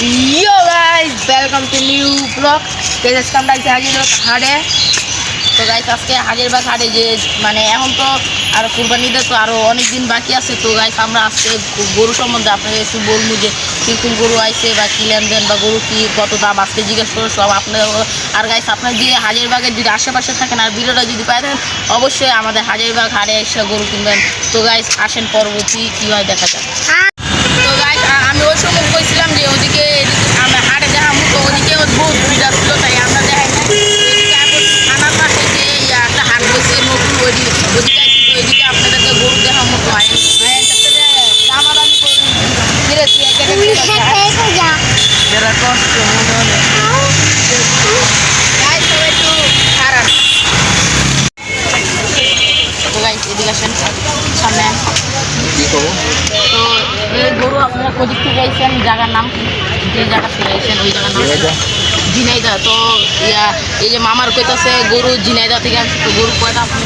Yo guys, welcome to new vlog. Guys, আমরা আজকে হাজিরবাগ হাটে। তো গাইস আজকে হাজিরবাগ হাটে যে মানে এখন তো আর কুরবানিতে তো আরো অনেক দিন বাকি আছে। তো গাইস আমরা আজকে গরু সম্বন্ধে আপনাদের একটু বলবো যে কিরকম গরু আইছে বা কি লেনদেন বা গরু কি কত দাম আজকে জিজ্ঞেস করো সব আপনাদের। আর গাইস আপনার যদি হাজিরবাগের যদি আশেপাশে থাকেন আর ভিডিওটা যদি পাই থাকেন অবশ্যই আমাদের হাজিরবাগ হাটে এসে গরু কিনবেন। তো গাইস আসেন পরবর্তী কীভাবে দেখা যায়। তো গাইস আমি ওই সময় বলছিলাম যে ওদিকে আমরা হাটে দেখা মতো ওদিকে বহুত ভিড় ছিল, তাই আমরা দেখাই না। ওইদিকে এখন থানার পাশে যে একটা হাট বসে নতুন ওইদিকে আসি, তো ওইদিকে আপনাদেরকে গরু দেখা মতো হয় দামাদামি করে ফিরে তুই কষ্ট মনে হলে গাইস সবাই একটু খারাপ। তো গাইস এদিকে আসেন সামনে। তো এই গরু আপনারা কোদিক থেকে আইছেন, জায়গার নাম কি? যে জায়গা থেকে আইছেন ওই জায়গার নাম ঝিনাইদা। তো এই যে মামার কইতাছে গরু ঝিনাইদা থেকে আনছে। তো গরু কয়টা আপনি?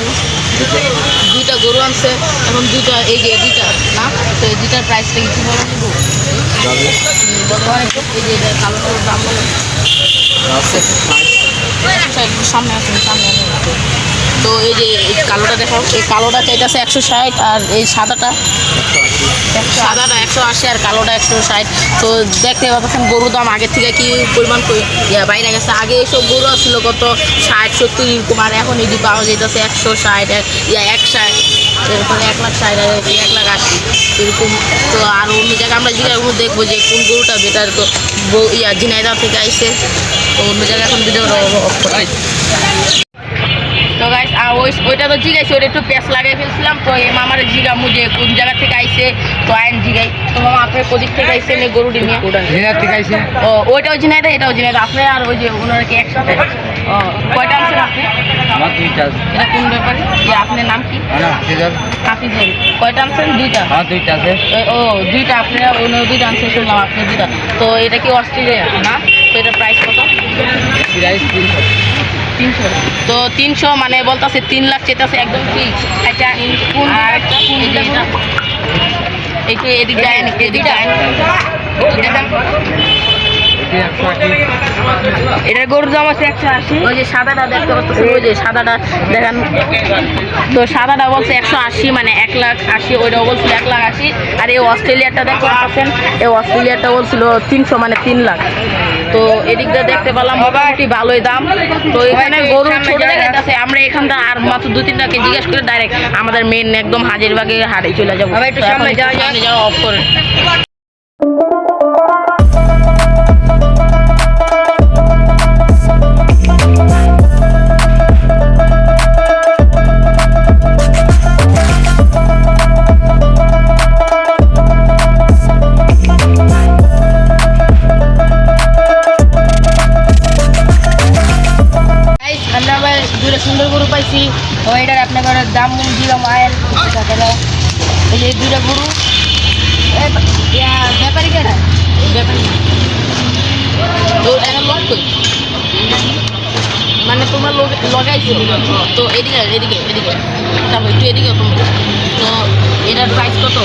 দুইটা গরু আনছে। এখন দুইটা এই যে দুইটা না, তো এই দুইটার প্রাইসটা কি বলে নেব বর্তমানে? এই যে কালো কালোর দাম বলে সামনে আসুন, সামনে আসুন। তো এই যে কালোটা দেখো, এই কালোটা চাইতেছে 160 আর এই সাদাটা 180 আর কালোটা 160। তো দেখতে পাচ্ছেন গরুর দাম আগের থেকে কি পরিমাণ বাইরে গেছে। আগে এইসব গরু ছিল কত 60-70 এরকম, আর এখন এই যে পাওয়া যাইতেছে 160 160 এরপরে 1,60,000 1,80,000 এরকম। তো আর অন্য জায়গায় আমরা জিজ্ঞাসা দেখবো যে কোন গরুটা বেটার। তো ঝিনাইদা থেকে আইসে, তো অন্য জায়গায় এখন ভিডিও তো গাইস ওইটা তো জিগাইছে, ওটা একটু পেঁচ লাগাই ফেলছিলাম। তো এই মামার জিগামু যে কোন জায়গা থেকে আইছে, তো আইন জিগাই। তো মামা আপনার কোদিক থেকে আইসেন এই গরুটি নিয়ে? ও ওইটাও ঝিনাইদা এটাও ঝিনাইদা। আপনি আর ওই যে ওনারা কি একসাথে? ও কয়টা আনছেন আপনি? এটা কোন ব্যাপার? আপনার নাম কি? হাফিজুল। কয়টা আনছেন? দুইটা। ও দুইটা আপনারা অন্য দুইটা আনছেন শুনলাম, আপনি দুইটা। তো এটা কি অস্ট্রেলিয়া না? তো এটার প্রাইস কত? 300। তো 300 মানে বলতেছে 3 লাখ চেতাছে একদম ফিক্স। আচ্ছা একটু এদিক যায় নাকি? এদিক যায় এটার গরুর দাম আছে 180। ওই যে সাদাটা দেখতে পাচ্ছেন, ওই যে সাদাটা দেখেন। তো সাদাটা বলছে 180 মানে 1,80,000। ওইটাও বলছিল 1,80,000। আর এই অস্ট্রেলিয়াটা দেখতে পাচ্ছেন, এই অস্ট্রেলিয়াটা বলছিল 300 মানে 3 লাখ। তো এদিকটা দেখতে পেলাম মোটামুটি ভালোই দাম। তো এখানে গরু ছোট জায়গায় আছে, আমরা এখানটা আর মাত্র 2-3টাকে জিজ্ঞেস করে ডাইরেক্ট আমাদের মেন একদম হাজিরবাগে হাটে চলে যাবো। যাওয়া অফ করে দুটো সুন্দর গরু পাইছি। তো এটার আপনার দাম দিলাম আয়ের এই যে দুইটা গরু ব্যাপারী কেনা ব্যাপারী। তো এখন লোক কই মানে তোমার লগাইছো? তো এদিকে এদিকে এদিকে যাবো একটু এদিকে তুমি। তো এটার প্রাইস কত?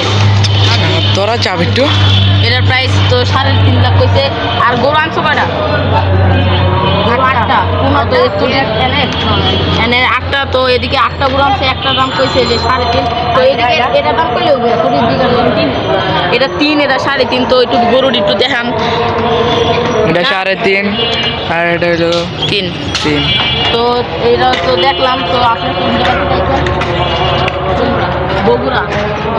তোরা যাবি একটু। এটার প্রাইস তো 3.5 লাখ কইছে। আর গরু আনছো কয়টা? 8টা। এনে 8টা। তো এদিকে 8টা গরু আনছে, একটা দাম কইছে যে 3.5। তো এদিকে এটা দাম কইলেও এটা 3 এটা 3.5। তো একটু গরুর একটু দেখান। এটা 3.5 আর এটা হলো 3। তো এটা তো দেখলাম। তো আপনার কোন জায়গা থেকে আইছেন? বগুড়া।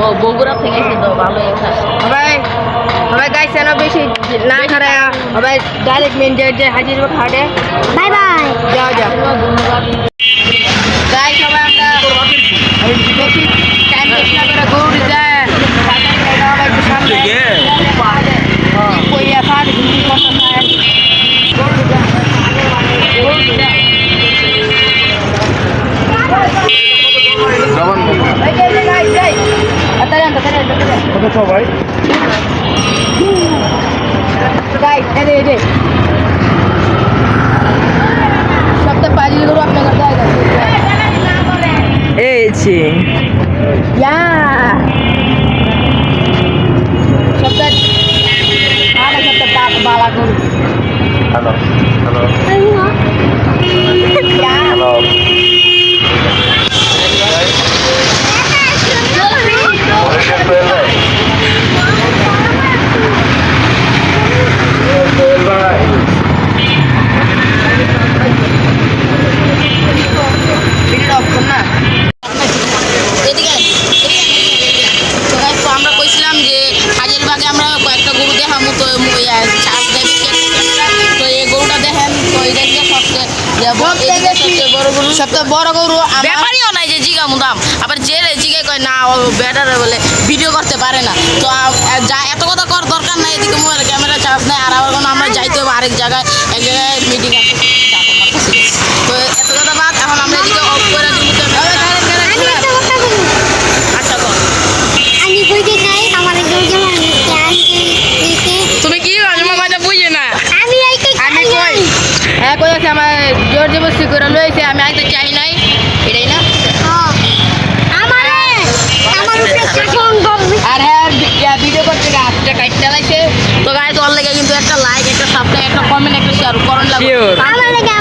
ও বগুড়া থেকে আইছে। তো ভালো একটা সবাই গাইছে না বেশি না খারাপ সবাই ডাইরেক্ট মেন যে হাজিরবাগ হাটে। বাই বাই, যাও ধন্যবাদ। যাই সবাই আমরা বেশি টাইম বেশি না করে গরু যায় সামনে কইয়া ফাট সপ্তাহে 5 গরু আপনার এইছি সপ্তাহে 8 সপ্তাহ বালা গরু হ্যালো হ্যালো হ্যালো ভিডিওটা অফ কর না এদিকে তো guys, তো আমরা কইছিলাম যে হাজের বাগে আমরা কয়েকটা গরু দেখামু তো চার্জ দেবে তো এই গরুটা দেখেন তো এটা হচ্ছে সবচেয়ে সবচেয়ে বড় গরু সবচেয়ে বড় গরু ব্যাপারইও নাই যে জিগামু দাম আবার যে জিগে কয় না ও ব্যাটারে বলে ভিডিও করতে পারে না তো যা এত কথা কর দরকার নাই এদিকে মোবাইল ক্যামেরা চার্জ নাই আর আবার কোনো আমরা যাইতে হবে আরেক জায়গায় এক জায়গায় মিটিং আছে তো এত কথা বাদ এখন আমরা এদিকে অফ করে দিব আচ্ছা কর আমি বইতে চাই আমার গরু তুমি কি মামাটা বুঝে না আমি আইতে আমি কই হ্যাঁ কই আছে আমার জোর জবরদস্তি করে লইছে আমি আইতে চাই নাই এটাই না আমার উপরে শাসন করবে আর হ্যাঁ ভিডিও করতে গিয়ে হাতটা কাইট চালাইছে তো গাইজ ওর লেগে কিন্তু একটা লাইক একটা সাবস্ক্রাইব একটা কমেন্ট একটা শেয়ার করুন লাগবে Sure. আমার লাগে